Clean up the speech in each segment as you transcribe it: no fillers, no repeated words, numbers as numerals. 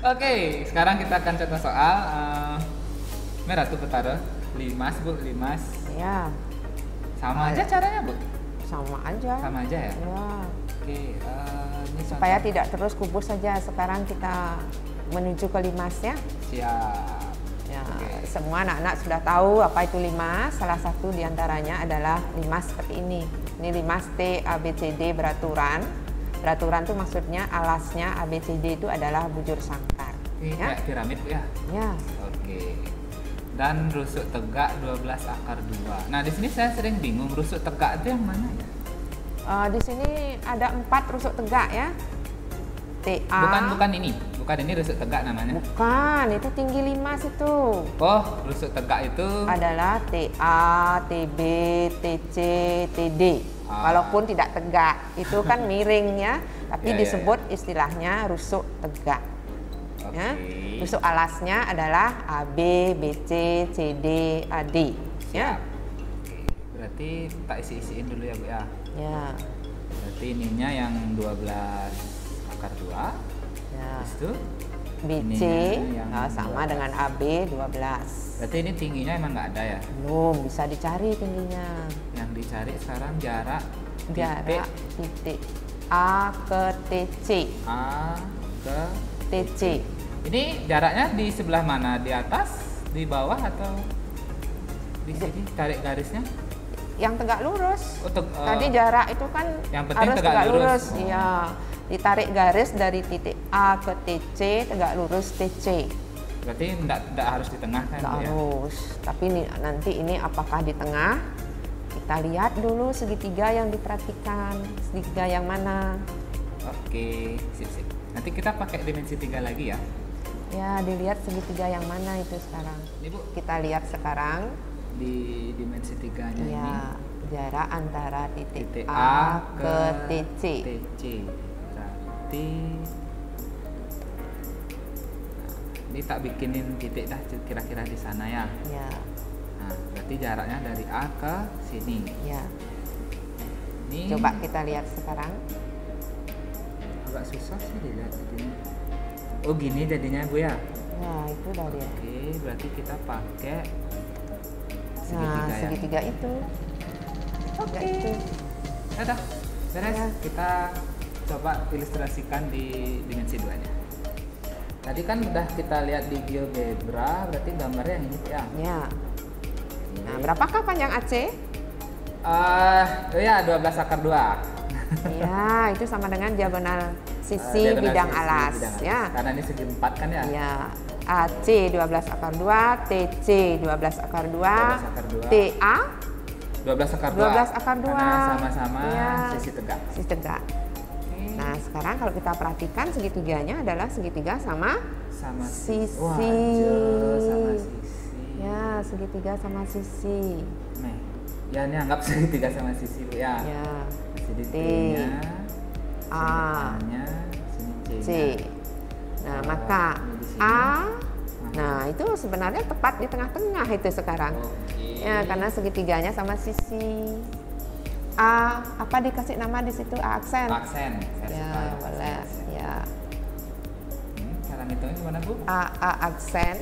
Oke, sekarang kita akan contoh soal merah tuh petara limas bu, limas Ya, sama aja caranya bu, sama aja. sama aja ya. Ya, Oke, ini supaya contoh. tidak terus kubus saja. Sekarang kita menuju ke limasnya. Siap. Ya, Oke. semua anak-anak sudah tahu apa itu limas. Salah satu diantaranya adalah limas seperti ini. Ini limas T, A, B, C, D beraturan. Beraturan itu maksudnya alasnya A, B, C, D itu adalah bujur sangkar. Ini Ya, kayak piramid bu ya. ya, Oke. Dan rusuk tegak 12 akar 2. Nah, di sini saya sering bingung rusuk tegak itu yang mana ya? Di sini ada 4 rusuk tegak ya. TA. Bukan ini. Bukan ini rusuk tegak namanya. Bukan, itu tinggi limas itu. Oh, rusuk tegak itu Adalah TA, TB, TC, TD. Walaupun tidak tegak, itu kan miring ya, tapi Ya, ya, disebut istilahnya rusuk tegak. Oke. Ya. Rusuk alasnya adalah AB, BC, CD, AD. Ya. Oke. Berarti tak isi-isiin dulu ya bu ya. Ya. Berarti ininya yang 12 akar 2. Ya. Habis itu BC ininya yang sama 12. dengan AB 12. Berarti ini tingginya emang nggak ada ya? Belum bisa dicari tingginya. Yang dicari sekarang jarak Jarak titik A ke TC. A ke TC. ini jaraknya di sebelah mana? Di atas, di bawah atau di sini? Tarik garisnya. Yang tegak lurus. Untuk Tadi jarak itu kan yang penting harus tegak tegak lurus. lurus. Oh. Iya. Ditarik garis dari titik A ke TC, tegak lurus TC. berarti enggak harus di tengah kan Nggak Bu, ya? harus. Tapi nanti ini apakah di tengah? Kita lihat dulu segitiga yang diperhatikan. Segitiga yang mana? Oke, sip. Nanti kita pakai dimensi 3 lagi ya. Ya, dilihat segitiga yang mana itu sekarang. Ini Bu, Kita lihat sekarang. di dimensi 3-nya ini. Ya, jarak antara titik Titik A ke TC. TC. Berarti ini tak bikinin titik dah kira-kira di sana ya. Ya, Nah, berarti jaraknya dari A ke sini. ya. Ini Coba kita lihat sekarang. agak susah sih dilihat jadinya. Oh, gini jadinya Bu ya. Ya, itu udah dia. Oke, berarti kita pakai Nah, segitiga ya. segitiga itu. Oke. Ya, itu. Ya udah, beres. Ya. Kita coba ilustrasikan di dimensi 2-nya. Tadi kan udah kita lihat di GeoGebra, berarti gambarnya yang ini ya. Ya. Nah, berapakah panjang AC? Ya 12 akar 2. Ya, itu sama dengan diagonal sisi bidang alas. Ya. Karena ini segi 4 kan ya. Ya. AC 12 akar 2, TC 12 akar 2, 12 akar 2. TA 12 akar 2. 12 akar 2. Karena sama-sama Ya. sisi tegak. sisi tegak. Nah, sekarang kalau kita perhatikan segitiganya adalah segitiga sama Sama sisi. Wah, sama sisi. Ya, segitiga sama sisi. Nih, ya ini anggap segitiga sama sisi Bu ya. Ya. Sini T, T-nya, A, sini A-nya, sini C. C-nya. Nah, maka ini di sini. A, nah itu sebenarnya tepat di tengah-tengah itu sekarang. Oke. Ya, karena segitiganya sama sisi. A, apa dikasih nama di situ? A aksen. Aksen. Saya Ya, suka boleh. aksen. Ya. Cara ngitungnya gimana Bu? A aksen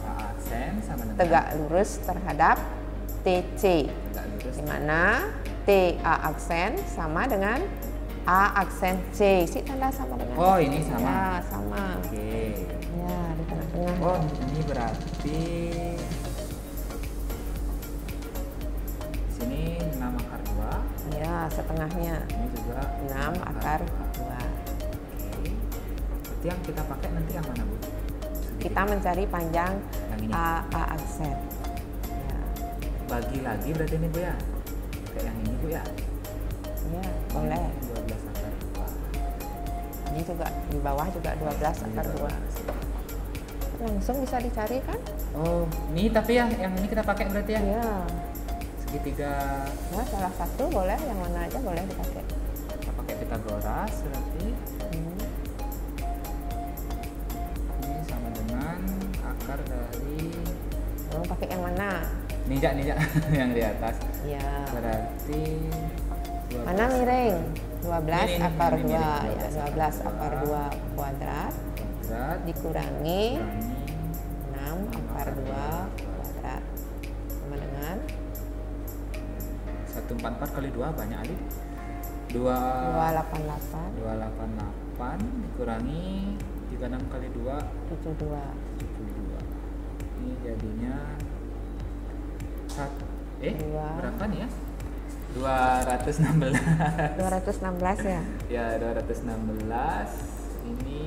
A aksen sama dengan tegak lurus terhadap TC. tegak lurus. Di mana T A aksen sama dengan A aksen C. Si tanda sama dengan Oh, ini sama. Ya, sama. Oke. Ya, di tengah-tengah. Oh, ini berarti sini 6 akar 2. Ya, setengahnya Ini juga 6 akar 2. Oke. Berarti yang kita pakai nanti yang mana Bu? Kita mencari panjang Yang ini. A aksen. Ya, Bagi lagi berarti ini Bu ya. Kayak yang ini Bu ya. ya, boleh. 12 akar 2. Ini juga di bawah juga 12 akar 2. Langsung bisa dicari kan? Oh, ini tapi ya yang ini kita pakai berarti ya. Ya. Segitiga Nah, salah satu boleh, yang mana aja boleh dipakai. kita pakai Pitagoras berarti. Hmm. Ini sama dengan akar dari Mau pakai yang mana? ninja yang di atas. Ya. Berarti 12 Mana miring? 12 Ini, akar ini 2 miring, ya, 12 akar 2 kuadrat kuadrat dikurangi kurangi 6 akar 2 kuadrat sama dengan 144 kali 2 banyak kali 288 288 dikurangi 36 kali 2 72. 72. Ini jadinya berapa nih ya? 216. 216 ya. Ya 216. Ini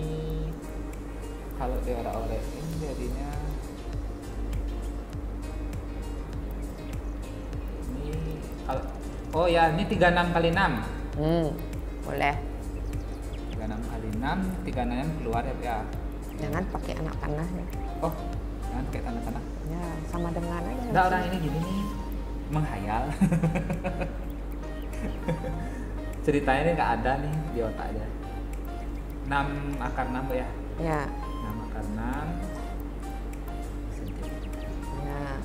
kalau diorak-orakin jadinya ini kalau oh ya ini 36 kali 6. Boleh. 36 kali 6, 36 keluar ya. Jangan pakai anak panah ya. Oh, jangan kayak tanda-tanda. Ya, sama dengan aja. Enggak, orang ini gini nih menghayal. Ceritanya ini nggak ada nih di otaknya. 6 akar 6 ya. Ya. 6 akar 6 cm. Nah,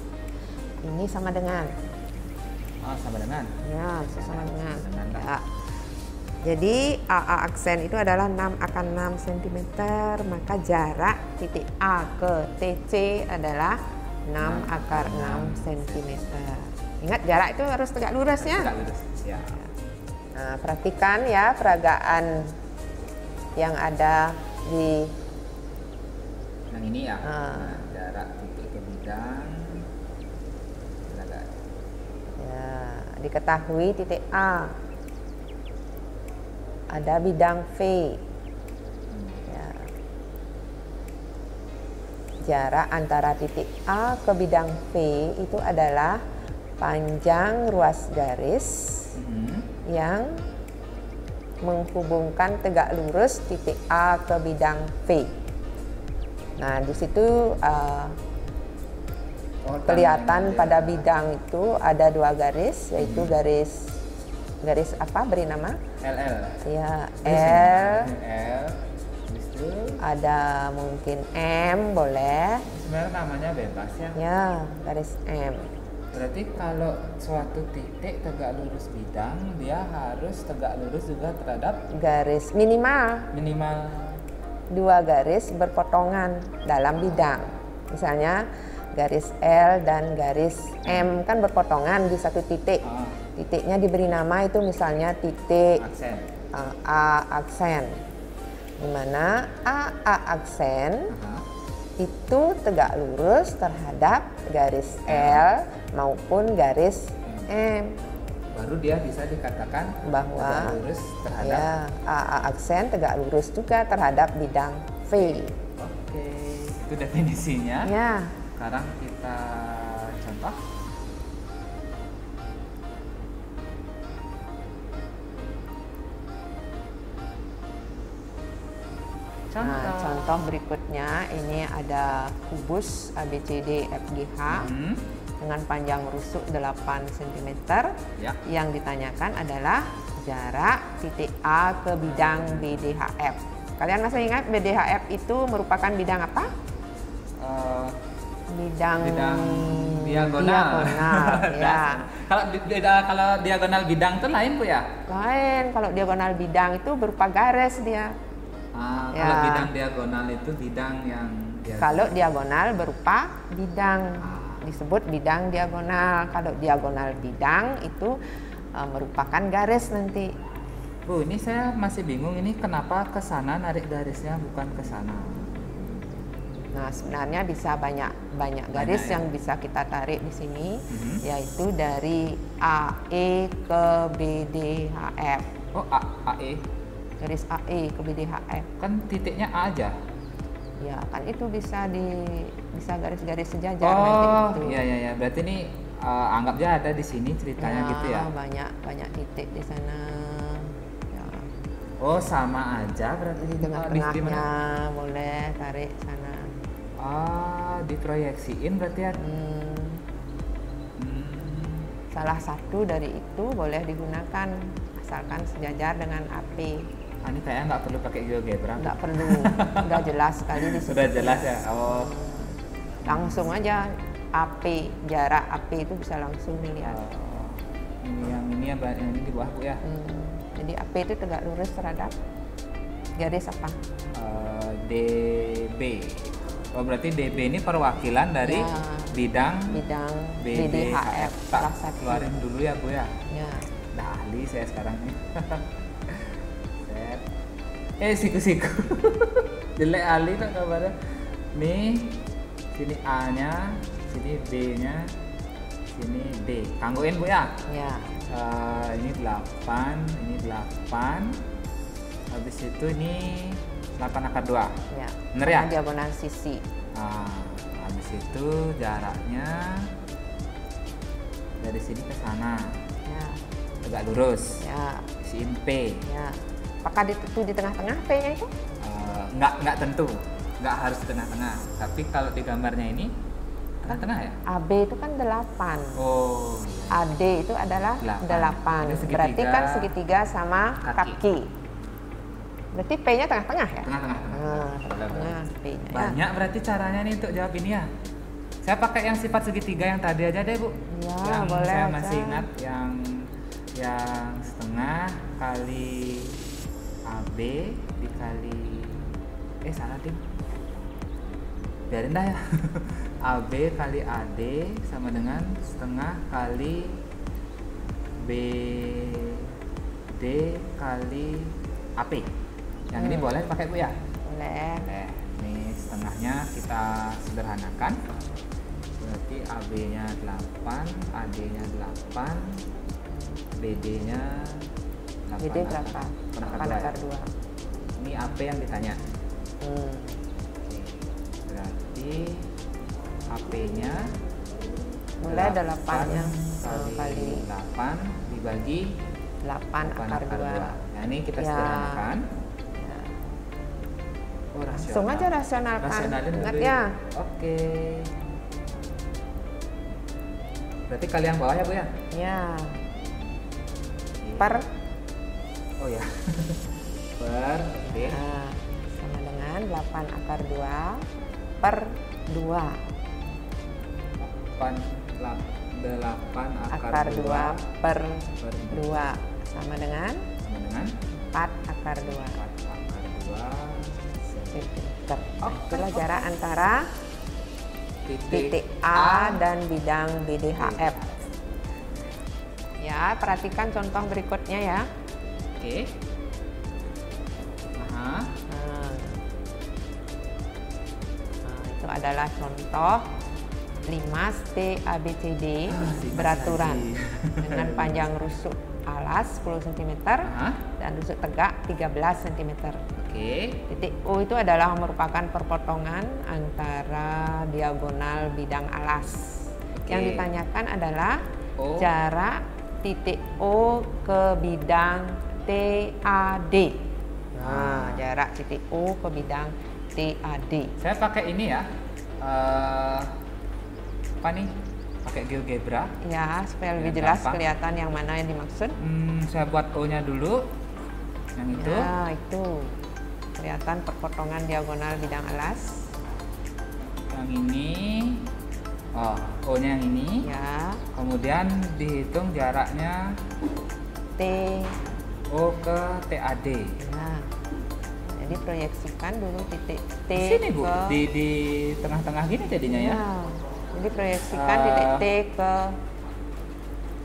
ini sama dengan. Oh, sama dengan. Ya, sama dengan. Dengan. Ya. Jadi AA aksen itu adalah 6 akar 6 cm, maka jarak titik A ke TC adalah 6 akar 6 cm. Ingat jarak itu harus tegak lurus ya. Tegak lurus. Ya. Nah, perhatikan ya peragaan yang ada di yang ini ya. Nah, jarak titik ke bidang. Ya, diketahui titik A ada bidang V. Ya. Jarak antara titik A ke bidang V itu adalah panjang ruas garis yang menghubungkan tegak lurus titik A ke bidang V. Nah, di situ kelihatan pada bidang itu ada 2 garis, yaitu garis apa beri nama? LL. Ya, L. Itu ada mungkin M boleh. sebenarnya namanya bebas ya. Ya, garis M. Berarti kalau suatu titik tegak lurus bidang, dia harus tegak lurus juga terhadap Garis minimal minimal 2 garis berpotongan dalam bidang. Misalnya garis L dan garis M kan berpotongan di satu titik. Titiknya diberi nama itu misalnya titik aksen. A aksen, di mana AA aksen itu tegak lurus terhadap garis L maupun garis M. Baru dia bisa dikatakan Bahwa tegak lurus terhadap ya, AA aksen tegak lurus juga terhadap bidang V. Oke, itu definisinya. Ya. Sekarang kita contoh. Nah, contoh berikutnya ini ada kubus ABCD FGH dengan panjang rusuk 8 cm. Ya. Yang ditanyakan adalah jarak titik A ke bidang BDHF. Kalian masih ingat BDHF itu merupakan bidang apa? Bidang diagonal. Ya. Kalau diagonal bidang itu lain Bu ya? Lain, kalau diagonal bidang itu berupa garis dia. Kalau Ya. bidang diagonal itu bidang yang Kalau diagonal berupa bidang disebut bidang diagonal. Kalau diagonal bidang itu merupakan garis nanti. Bu, ini saya masih bingung ini kenapa ke sana narik garisnya bukan ke sana. Nah, sebenarnya bisa banyak garis ya? yang bisa kita tarik di sini, yaitu dari AE ke BDHF. Oh, AE. Garis AE ke BDHF. Kan titiknya A aja. Ya, kan itu bisa garis-garis sejajar Oh, nanti itu. iya. Berarti ini anggap aja ada di sini ceritanya gitu ya. Banyak titik di sana. Ya. Oh, sama aja berarti Di tengah-tengahnya boleh tarik sana. Diproyeksiin berarti ya. Salah satu dari itu boleh digunakan asalkan sejajar dengan AP. Ini kayaknya nggak perlu pakai GeoGebra. Nggak perlu, udah jelas sekali di situ. Sudah jelas ya. Oh, Langsung aja AP, jarak AP itu bisa langsung dilihat. Ini yang ini di bawah Bu ya. Jadi AP itu tegak lurus terhadap garis apa? DB. Oh, berarti DB ini perwakilan dari Ya. bidang BDHF Tak salah satu. keluarin dulu ya Bu ya. Ya. Udah ahli saya sekarang nih. Set. Siku-siku. Jelek ahli tak kabarnya. Nih, sini A-nya, sini B-nya, sini D. Tangguin Bu ya. Ya. Ini 8, ini 8. Habis itu ini 8 akar 2. Ya. Bener ya? Sama diagonal sisi. Nah, habis itu jaraknya dari sini ke sana Ya. tegak lurus. Ya. Isiin P. Ya. Apakah itu di tengah-tengah P-nya itu? Nggak tentu, nggak harus di tengah-tengah. Tapi kalau di gambarnya ini tengah-tengah ya. AB itu kan 8. Oh, AD itu adalah 8. Ini segitiga. Berarti kan segitiga sama Kaki. kaki. Berarti P-nya tengah-tengah ya? tengah-tengah. Nah, tengah P-nya. Ya. Banyak berarti caranya nih untuk jawab ini ya. Saya pakai yang sifat segitiga yang tadi aja deh Bu. Ya, yang boleh saya aja. masih ingat yang setengah kali AB dikali salah ding. Biarin dah ya. AB kali AD sama dengan setengah kali BD kali AP. Yang ini boleh pakai Bu ya? Boleh. Boleh. Ini setengahnya kita sederhanakan. Berarti AB-nya 8, AD-nya 8, BD-nya 8. BD berapa? 8 akar 2. Ini AP yang ditanya. Hmm. Oke. Berarti AP-nya Mulai 8 yang kali 8 dibagi 8 akar 2. Nah, ini kita Ya. sederhanakan. Ya. Oh, rasional. Langsung aja rasionalkan. Rasionalin Ingat dulu. ya. Oke. Berarti kali yang bawah ya Bu ya? Ya. Oke. Per Oh ya. Per. Oke. nah, sama dengan 8 akar 2 per 2 8 akar 2 per per 2 sama dengan sama dengan 4 akar 2 4 akar 2 sentimeter. Oke. Itulah jarak antara titik A dan bidang BDHF. Ya, perhatikan contoh berikutnya ya. Oke. Nah, Nah, itu adalah contoh limas TABCD limas beraturan lagi. dengan panjang rusuk alas 10 cm Nah. dan rusuk tegak 13 cm. Oke. Titik O itu adalah merupakan perpotongan antara diagonal bidang alas. Oke. Yang ditanyakan adalah O. jarak titik O ke bidang TAD. Nah, jarak titik O ke bidang TAD. Saya pakai ini ya. Apa nih? Pakai GeoGebra. Ya, supaya lebih Biar jelas gampang. kelihatan yang mana yang dimaksud. Saya buat O-nya dulu. Yang itu. Ya, itu. Kelihatan perpotongan diagonal bidang alas. Yang ini. Oh, O-nya yang ini. Ya, Kemudian dihitung jaraknya T. O ke TAD. Nah, jadi proyeksikan dulu titik T Di sini Bu, ke di tengah-tengah gini jadinya ya. Ya, jadi proyeksikan titik T ke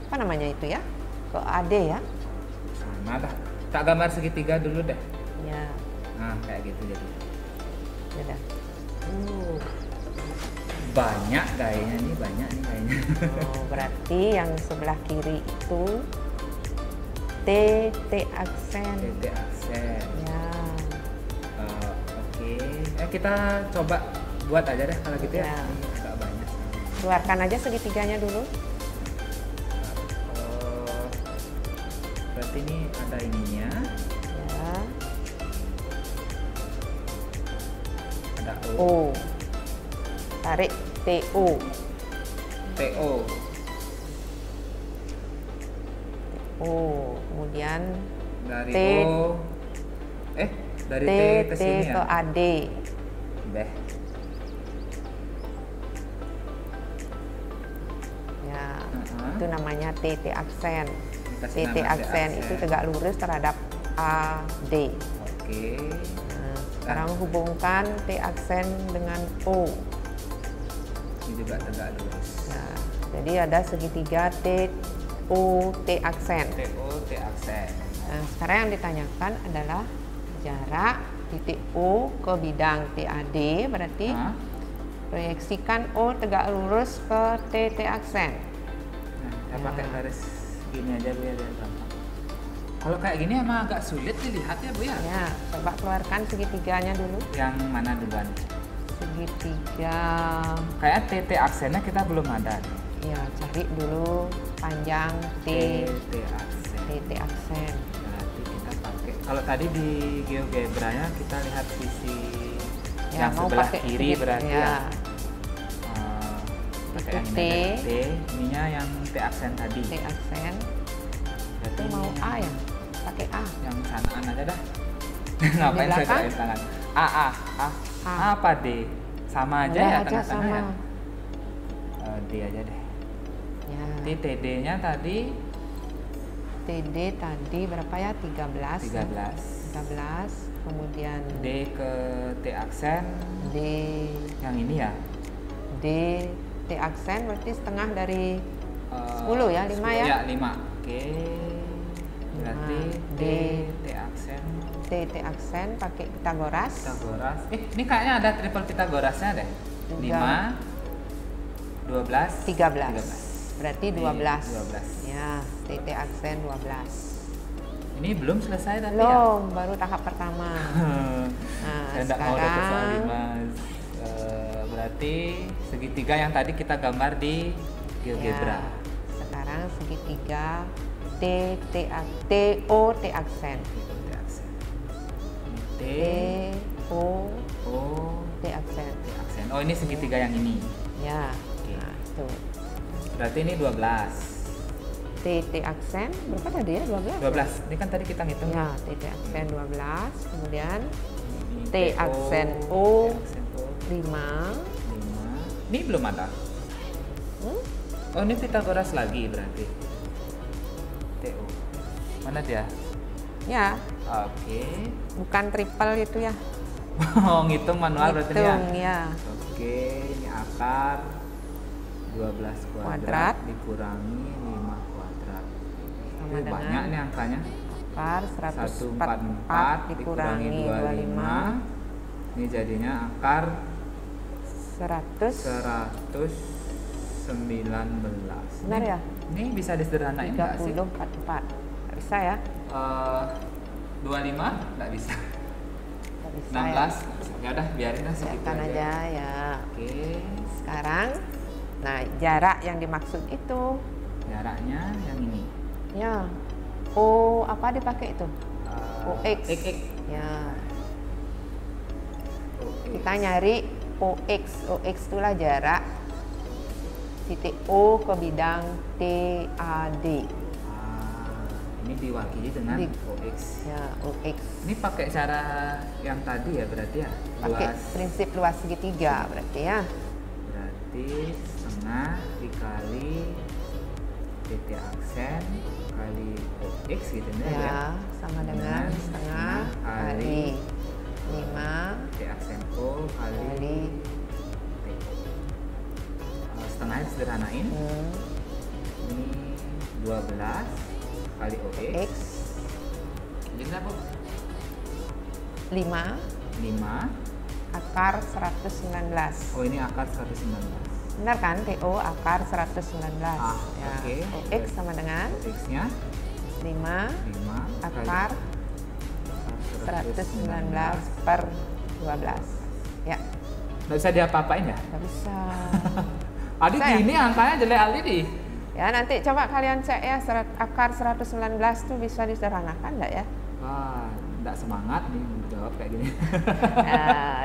apa namanya itu ya? Ke AD ya. Sama dah. Tak gambar segitiga dulu deh. Ya, Nah, kayak gitu jadi. sudah. Banyak gayanya nih, banyak nih gayanya. Oh, berarti yang sebelah kiri itu T aksen. TT aksen. Ya. Oke. Kita coba buat aja deh kalau gitu ya. Ya. Ini agak banyak. Keluarkan aja segitiganya dulu. Berarti ini ada ininya, Ya. ada O. O, Tarik TO. TO, O. Kemudian dari T. O, dari T T ke sini ke ya. AD. Beh. Ya. Uh-huh. Itu namanya TT aksen. Dikasih TT nama aksen itu tegak lurus terhadap AD. Oke. Oke. Nah, sekarang hubungkan T aksen dengan O. Ini juga tegak lurus. Nah, jadi ada segitiga T O T aksen. TO T aksen. Nah, sekarang yang ditanyakan adalah jarak titik O ke bidang TAD, berarti Hah? proyeksikan O tegak lurus ke T aksen. Nah, saya pakai garis gini aja Bu ya, biar gampang. Kalau kayak gini emang agak sulit dilihat ya Bu ya. Ya, coba keluarkan segitiganya dulu. Yang mana duluan? Segitiga. Kayak TT aksennya kita belum ada. Ya, cari dulu panjang T aksen. T aksen. Berarti kita pakai. Kalau tadi di GeoGebra-nya kita lihat sisi Ya, yang mau sebelah pakai kiri segit- berarti ya. ya. Pakai Itu yang T. ini aja, T. Ininya yang T aksen tadi. T aksen. Berarti Itu mau ini A ya? Pakai A. yang sanaan aja dah. Ngapain saya belakang? kirain tangan? A. A. Apa D? Sama aja Udah ya aja tengah-tengah sama. ya. D aja deh. Ya. TD-nya tadi TD tadi berapa ya? 13. 13. 13. Kemudian D ke T aksen D yang ini ya. D T aksen berarti setengah dari 10 10 ya, 5 ya? Ya, 5. Oke. Berarti Lima, D, D. T aksen, T aksen pakai Pitagoras. Pitagoras. Ini kayaknya ada triple Pitagorasnya deh. 5, 12, 13. Berarti 12. 12. Ya, TT aksen 12. Ini belum selesai tapi Belum, baru tahap pertama. ya. Nah, Saya enggak mau dapat soal sekarang 5. Berarti segitiga yang tadi kita gambar di GeoGebra. ya, sekarang segitiga T O T aksen. T aksen. T, T O O, T aksen. T aksen. Oh, ini segitiga yang ini. Ya. Oke. Nah, itu. Berarti ini 12. T aksen berapa tadi ya? 12. 12. Ini kan tadi kita ngitung. Ya, T aksen 12. Kemudian Ini T aksen O. T aksen O 5. 5. Ini belum ada. Hmm? Oh, ini Pitagoras lagi berarti. TO. Mana dia? Ya, Oke. bukan triple itu ya. Oh, ngitung manual berarti ini ya. Hitung ya. Oke, ini akar 12 kuadrat dikurangi 5 kuadrat. Sama Wih, dengan banyak nih angkanya. akar 144 144 dikurangi 25. Ini jadinya akar 100 119. Benar ya? Ini bisa disederhanain nggak sih? 30 44. Nggak bisa ya? 25 nggak bisa. Nggak bisa 16 ya. nggak bisa. Ya udah biarin lah segitu Siapkan aja ya. Oke. Sekarang, nah jarak yang dimaksud itu Jaraknya yang ini. ya O apa dipakai itu? OX. X. Ya, kita nyari OX. OX itulah jarak titik O ke bidang TAD. Ini diwakili dengan Di- OX. Ya, OX. Ini pakai cara yang tadi ya berarti ya? Pakai Luas. prinsip luas segitiga berarti ya. Berarti setengah dikali TT aksen kali OX gitu ya? Ya, sama dengan setengah kali 5 T aksen O kali kali T. Setengahnya disederhanain. Ini 12 kali OX. X Jadi berapa? 5 5. akar 119. Oh, ini akar 119. Benar kan? TO akar 119. Ya. Oke. OX sama dengan OX-nya 5 5 akar 119 per 12. Ya, Nggak bisa diapa-apain ya? nggak bisa. Adi Bisa ya? gini angkanya jelek Aldi di. Ya, nanti coba kalian cek ya, akar 119 tuh bisa disederhanakan nggak ya? Wah, nggak semangat nih jawab kayak gini.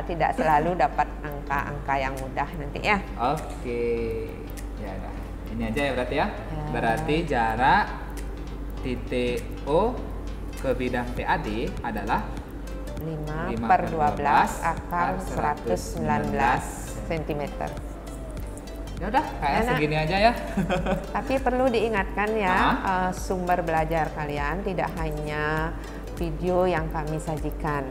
Tidak selalu dapat angka-angka yang mudah nanti ya. Oke, ya udah. Ini aja ya berarti ya. Ya. Berarti jarak titik O ke bidang PAD adalah 5 5 per per 12 12 akar 119 cm. ya udah kayak Enak. segini aja ya. Tapi perlu diingatkan ya, sumber belajar kalian tidak hanya video yang kami sajikan.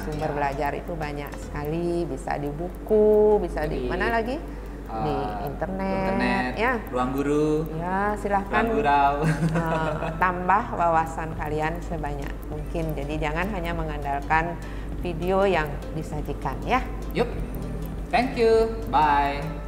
Sumber belajar itu banyak sekali, bisa di buku, bisa di mana lagi? Di internet, ya. Ruang guru. Ya, silahkan tambah wawasan kalian sebanyak mungkin. Jadi jangan hanya mengandalkan video yang disajikan, ya. Yup. Thank you. Bye.